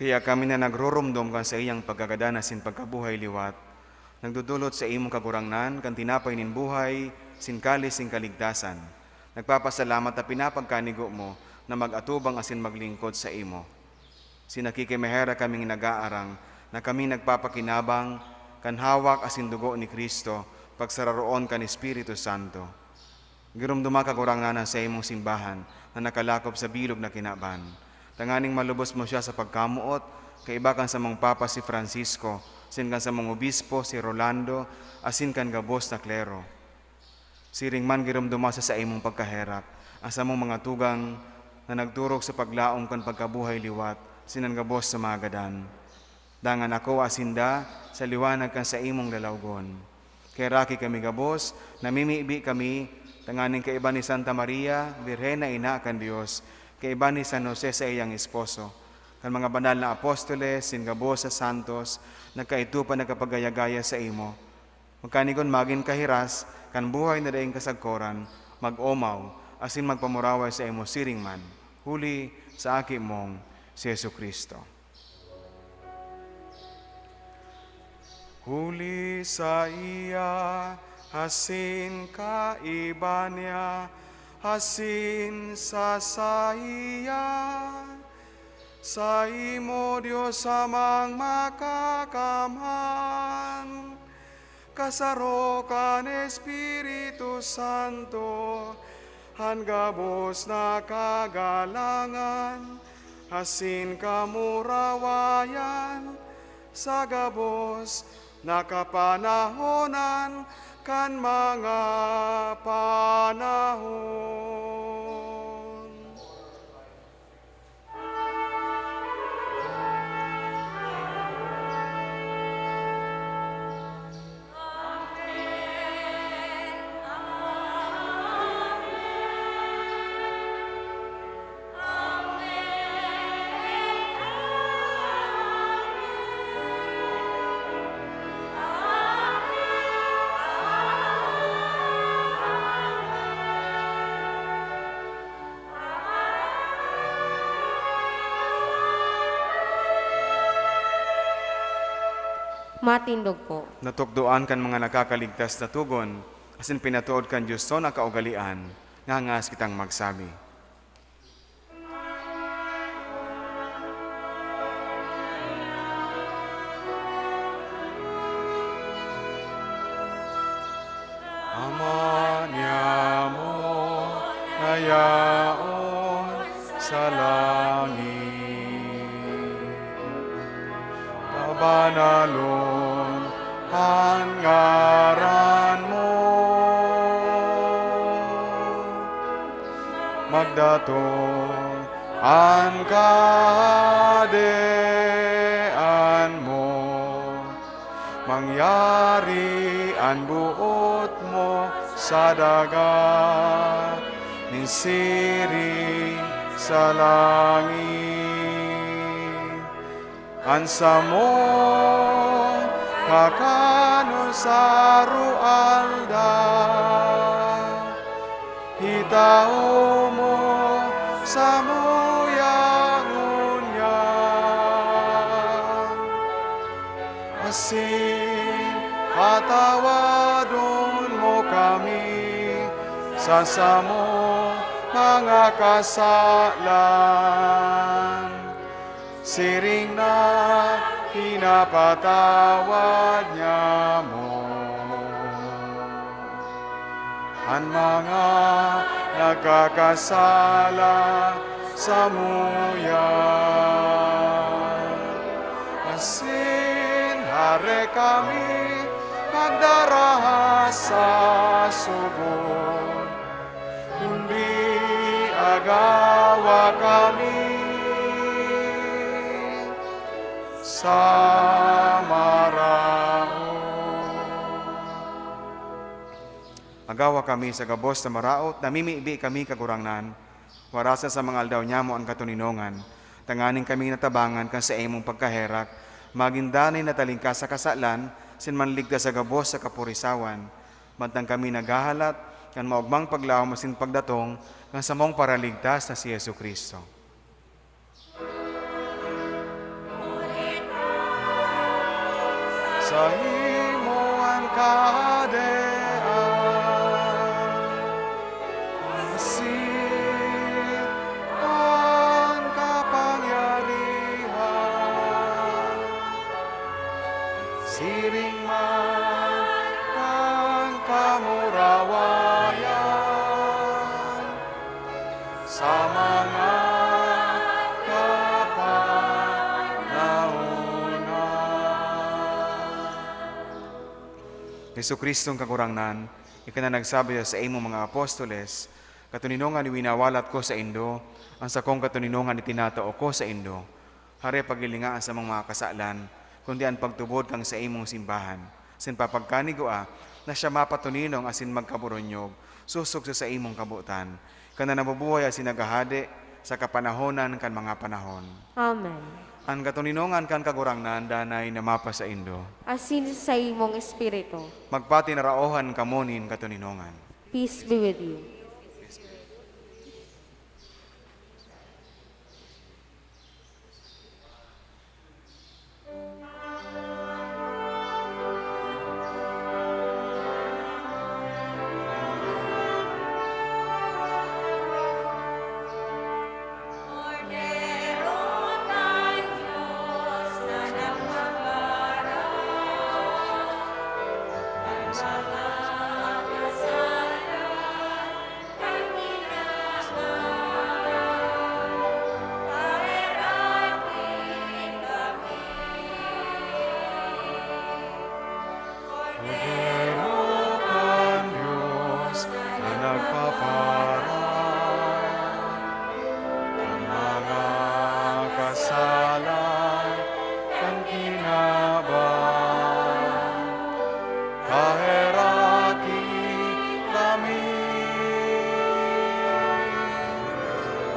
Speaker 2: Kaya kami na nagroromdom kan sa iyang pagkagadanas sin pagkabuhay liwat, nagdudulot sa imong kagurangnan, kan tinapay nin buhay, sin kalis sin kaligtasan. Nagpapasalamat na pinapagkanigo mo na mag-atubang asin maglingkod sa imo. Sinakikimahera kaming nag-aarang na kami nagpapakinabang, kan hawak asin dugo ni Kristo, pagsararoon kan Espiritu Santo. Girumduma ka kuranganan sa imong simbahan na nakalakop sa bilog na kinaban. Tanganing malubos mo siya sa pagkamuot, kaiba kan sa mong Papa si Francisco, sin kan sa mong Obispo si Rolando, asin kan gabos na klero. Siring man girumduma sa imong pagkaherak, asa mong mga tugang na nagturok sa paglaong kan pagkabuhay liwat, sinan gabos sa mga gadan. Dangan ako asinda sa liwanag kan sa imong lalawgon. Kay raki kami gabos, namimibi kami, tanganing kaiba ni Santa Maria, Birhena Ina kan Dios, kaiba ni San Jose sa iyang esposo, kan mga banal na apostoles, sin gabos sa santos, nagkaitupan nagkapagayagaya sa imo. Magkanigon magin kahiras, kan buhay na daing kasagkoran, mag-omaw, asin magpamuraway sa imo siring man, huli sa aki mong si Yesu Kristo. Huli sa iya, hasin kaiba niya, hasin sa iya, sa imo Diyos amang makakamhan, kasarokan Espiritu Santo, hangabos na kagalangan, hasin kamurawayan, sa gabos nakapanahonan kan mga panahon.
Speaker 1: Matindog po.
Speaker 2: Natukdoan kan mga nakakaligtas na tugon, asin pinatuod kan Diyos so na kaugalian, ngangas kitang magsabi. Ama niya mo, nayaon sa langit, pabanalon ang ngaran mo, magdaton ang kadean mo, mangyari ang buot mo sa dagat, ninsiri sa langit. Ansa mo kakano sa rualda, hitao mo sa muyangunyan, asin patawadon mo kami sa samo mga kasalan, siring na pinapatawad niya mo ang mga nagkakasala sa muyan. Asin hare kami pagdarahas sa subon, kundi agawa kami sa maraot. Agawa kami sa gabos na maraot, namimiibi kami kagurangnan, warasa sa mga aldaw niya mo ang katuninongan, tanganing kami natabangan kan sa imong pagkaherak, magindanay na talingka sa kasalan, sinmanligda sa gabos sa kapurisawan, mantang kami naghahalat, kan maugmang paglaw masin pagdatong, kan sa mong paraligtas na si Yesu Kristo. Sa imo ang kadean, asin ang kapangyarihan, siring man ang kamurawayan sa mga Hesu Kristong kagurangnan, ika na nagsabi sa imo mga apostoles, katuninongan iwinawalat ko sa Indo, ang sakong katuninongan itinatao ko sa Indo. Hare pagilingaan sa mga kasalan, kundi ang pagtubod kang sa imong simbahan. Sin papagkanigua, na siya mapatuninong asin magkaburonyog, susog sa imong kabutan. Kana nabubuhay asin nagahade sa kapanahonan kan mga panahon.
Speaker 1: Amen.
Speaker 2: Ang katuninongan kan kagurangnan, danay na mapa sa Indo.
Speaker 1: Asin sa imong espiritu.
Speaker 2: Magpati na raohan kamonin katuninongan.
Speaker 1: Peace be with you.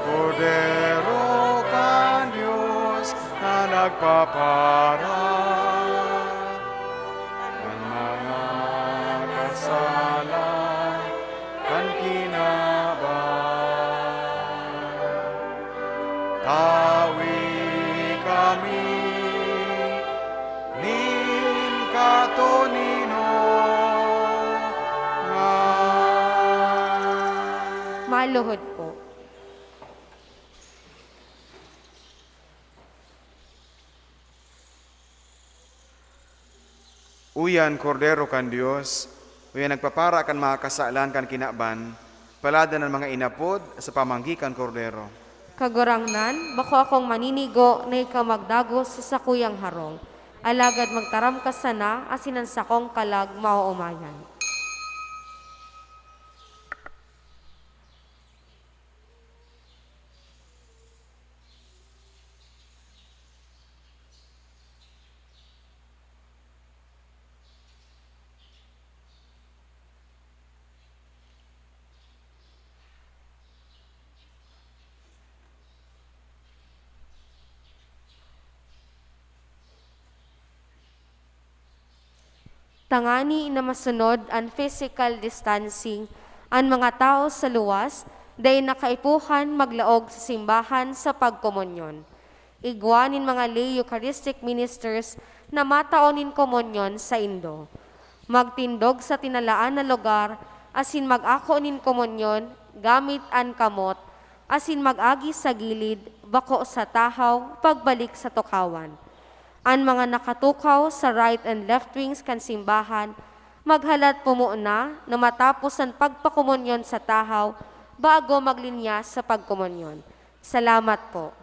Speaker 2: Kordero kan Diyos na nagpapara ng mga kasalan kan kinabang. Tawi kami nin katonino nga.
Speaker 1: Maluhod po.
Speaker 2: Uyan, Kordero kan Diyos, uyan nagpapara kan mga kasalan kan kinaban, palada ng mga inapod sa pamanggikan Kordero.
Speaker 1: Kagurangnan, bako akong maninigo na ikaw magdagos sa sakuyang harong. Alagad magtaram ka sana, asinan sakong kalag mauumayan. Tangani na masunod ang physical distancing ang mga tao sa luwas, day nakaipuhan maglaog sa simbahan sa pagkomunyon. Igwanin mga lay Eucharistic ministers na mataonin komunyon sa Indo. Magtindog sa tinalaan na lugar, asin mag-ako nin komunyon, gamit an kamot, asin mag-agi sa gilid, bako sa tahaw, pagbalik sa tukawan. Ang mga nakatukaw sa right and left wings kan simbahan, maghalat pumuuna na matapos ang pagpakomunyon sa tahaw bago maglinya sa pagkomunyon. Salamat po.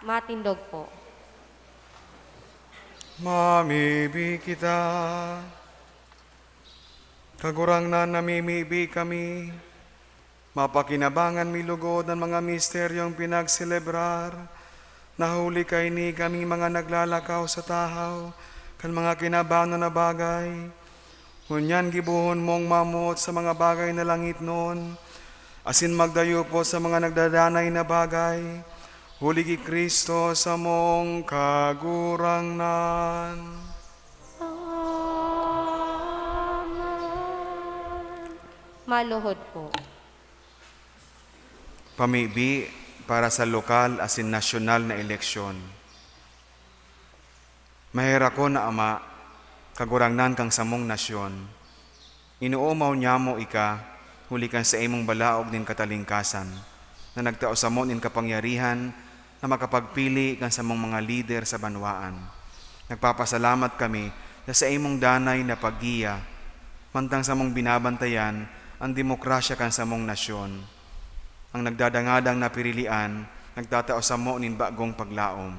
Speaker 1: Matindog po.
Speaker 2: Mamibi kita. Kagurang na namimibi kami. Mapakinabangan milugod ng mga misteryong pinagselebrar. Nahuli kay ni kaming mga naglalakaw sa tahaw, kan mga kinabahan na bagay. Ngunyan gibuhon mong mamot sa mga bagay na langit noon, asin magdayo po sa mga nagdadanay na bagay. Huli ki Kristo sa mong kagurangnan.
Speaker 1: Amen. Maluhod po.
Speaker 2: Pamibi para sa lokal asin nasyonal na eleksyon. Mahera ko na Ama, kagurangnan kang samong nasyon. Inuumaw niya mo ika, huli kan sa imong balaog nin katalingkasan, na nagtao sa mo nin kapangyarihan, na makapagpili kan sa mong mga lider sa banwaan. Nagpapasalamat kami na sa imong danay na paggiya, mantang sa mong binabantayan ang demokrasya kan sa mong nasyon. Ang nagdadangadang napirilian, nagtatao sa mo nin bagong paglaom.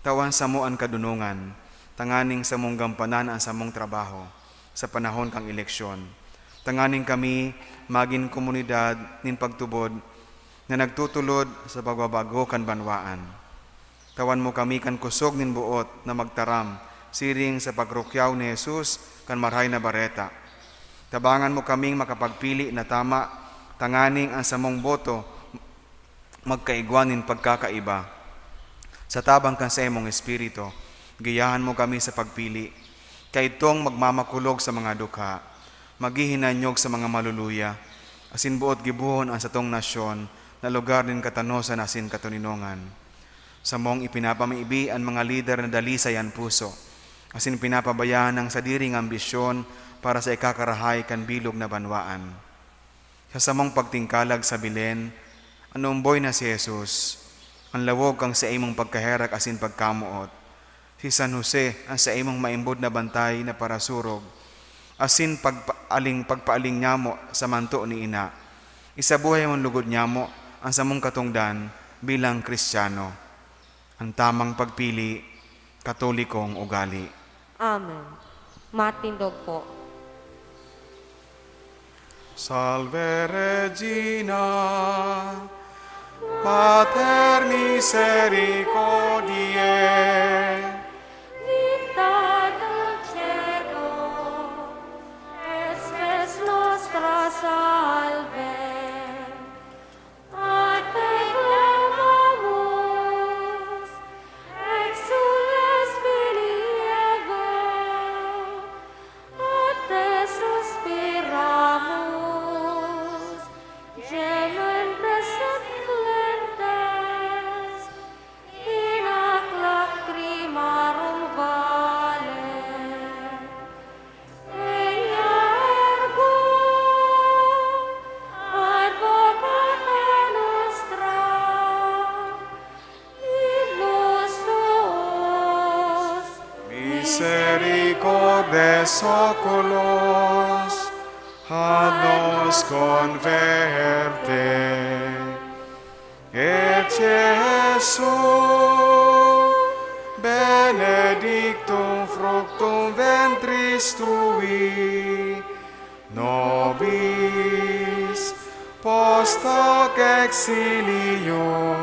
Speaker 2: Tawan sa mo ang kadunungan, tanganing sa mong gampanan ang sa mong trabaho, sa panahon kang eleksyon. Tanganing kami, maging komunidad nin pagtubod, na nagtutulod sa pagbabago kan banwaan. Tawan mo kami kan kusog nin buot na magtaram, siring sa pagrukyaw ni Jesus kan marhay na bareta. Tabangan mo kaming makapagpili na tama, tanganing ang samong boto magkaigwanin pagkakaiba. Sa tabang kan sa imong espiritu, giyahan mo kami sa pagpili, kay itong magmamakulog sa mga dukha, maghihinanyog sa mga maluluya, asin buot gibuhon ang satong nasyon, na lugar din katanosan asin katuninongan. Sa mong ipinapamibi ang mga lider na dalisayan puso, asin pinapabayaan ang sadiring ambisyon para sa ikakarahay kan bilog na banwaan. Sa samong pagtingkalag sa bilen, anumboy na si Jesus, ang lawog kang sa imong pagkaherak asin pagkamuot. Si San Jose ang sa imong maimbod na bantay na parasurog, asin pagpaaling nyamo sa manto ni ina. Isabuhay mong lugod nyamo ang samong katungdan bilang Kristiyano. Ang tamang pagpili, katolikong ugali.
Speaker 1: Amen. Matindog po.
Speaker 2: Salve Regina, Mater misericordiae,
Speaker 1: Vita dulcedo, estes nostra salve. A te clamamus, exules Filievo, a te suspiramus, gementes et plentes, in ac lacrimarum vale. Ea ergo, advocata nostra, illos tuos,
Speaker 2: misericordes oculos, ad nos converte, et Iesu, benedictum fructum ventris tui, nobis post hoc exilium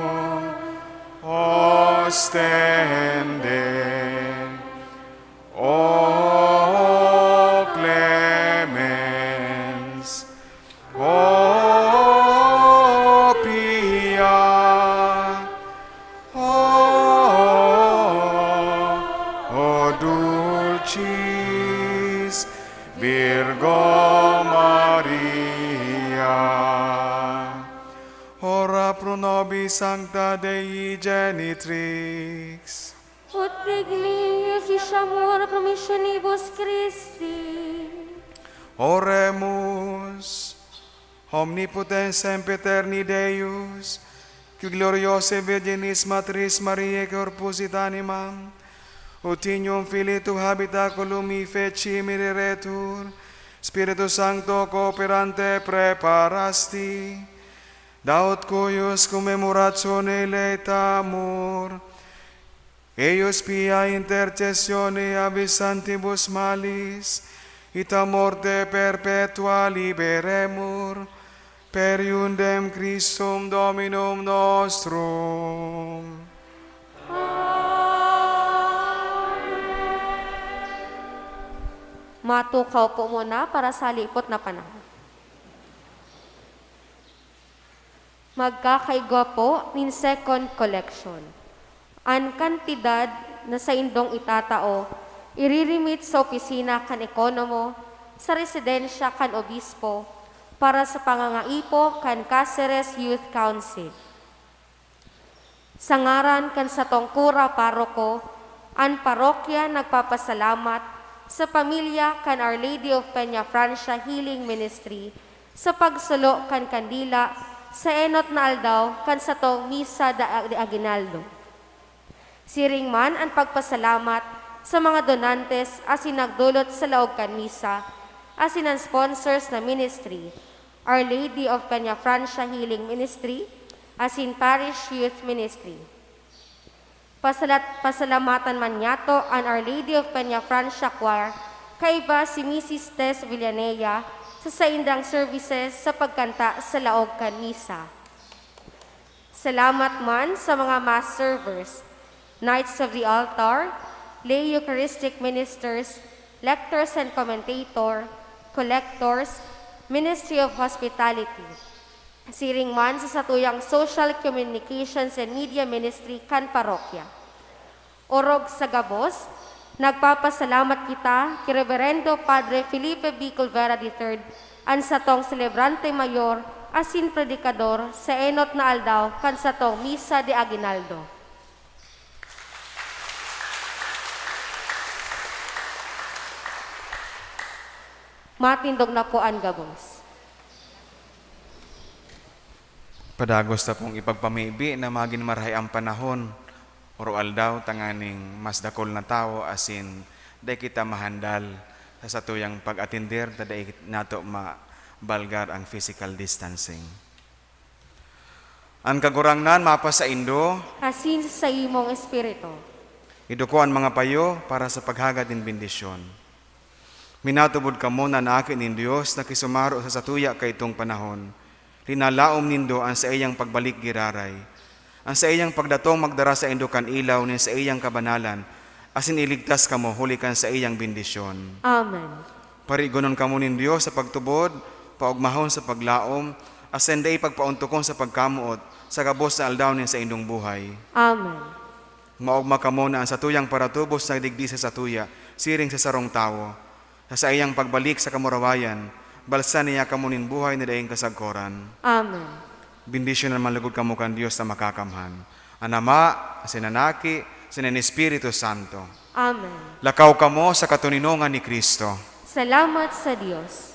Speaker 2: ostende. O clemens, o pia, o dulcis Virgo Maria. Ora pro nobis sancta Dei genitrix,
Speaker 1: ut digni efficiamur promissionibus Christi.
Speaker 2: Oremus, omnipotens sempiterni Deus, qui gloriose Virginis Matris Mariae corpus et animam, ut inium Filii tu habitaculum feci mireretur, Spiritus Sancto cooperante preparasti, Daut cuyos commemorazione leitamur, eius pia intercessione abis santibus malis, ita morte perpetua liberemur, per iundem Christum Dominum nostrum.
Speaker 1: Matukaw po muna para sa lipot na panahon. Magkakaigwa po nin second collection. Ang kantidad na sa indong itatao, iririmit sa opisina kan ekonomo, sa residensya kan obispo, para sa pangangaipo kan Cáceres Youth Council. Sa ngaran kan sa tongkura paroko, ang parokya nagpapasalamat sa pamilya kan Our Lady of Peña Francia Healing Ministry sa pagsulo kan kandila sa enot na aldaw kan sa tong Misa de Aguinaldo. Siring man ang pagpasalamat sa mga donantes asin nagdulot sa laog kan misa, asin ang sponsors na ministry, Our Lady of Peña Francia Healing Ministry, asin Parish Youth Ministry. Pasalamatan man yato ang Our Lady of Peña Francia Choir, kaiba si Mrs. Tess Villanea sa saindang services sa pagkanta sa laog kan misa. Salamat man sa mga mass servers, Knights of the Altar, lay Eucharistic ministers, lectors and commentator, collectors, Ministry of Hospitality. Siring man sa satuyang Social Communications and Media Ministry kan parokya. Orog sa gabos, nagpapasalamat kita kay Reverendo Padre Felipe B. Culvera III, ang satong celebrante mayor asin predikador sa enot na aldaw kan satong Misa de Aguinaldo. Matindog na po ang gabos.
Speaker 2: Padagos ta pong ipagpamibi na maging marahay ang panahon, oro aldaw tanganing mas dakol na tao asin day kita mahandal sa satuyang pag-atindir ta day nato mabalgar ang physical distancing. Ang kagurangnan mapa sa Indo,
Speaker 1: Asin sa imong espiritu.
Speaker 2: iduko ang mga payo para sa paghagad din bendisyon. Minatubod ka mo na naakin ng Diyos na kisumaro sa satuya kay itong panahon. Linalaom nindo ang sa iyang pagbalik giraray. Ang sa iyang pagdatong magdara sa indo kan ilaw ni sa iyang kabanalan, asin iligtas ka mo huli kan sa iyang bendisyon.
Speaker 1: Amen.
Speaker 2: Parigonon ka mo nin Diyos sa pagtubod, paugmahon sa paglaom, asin day pagpauntukon sa pagkamuot, sa gabos na aldaw nin sa indong buhay.
Speaker 1: Amen.
Speaker 2: Maugma ka mo na ang satuyang paratubos na digdi sa satuya, siring sa sarong tawo. Sa iyang pagbalik sa kamurawayan, balsa niya kamunin buhay na daing kasagkoran.
Speaker 1: Amen.
Speaker 2: Bendisyon naman lugod ka mo kan Diyos na makakamhan. Ang Ama, sinanaki, sinan Espiritu Santo.
Speaker 1: Amen.
Speaker 2: Lakaw ka mo sa katuninongan ni Kristo.
Speaker 1: Salamat sa Diyos.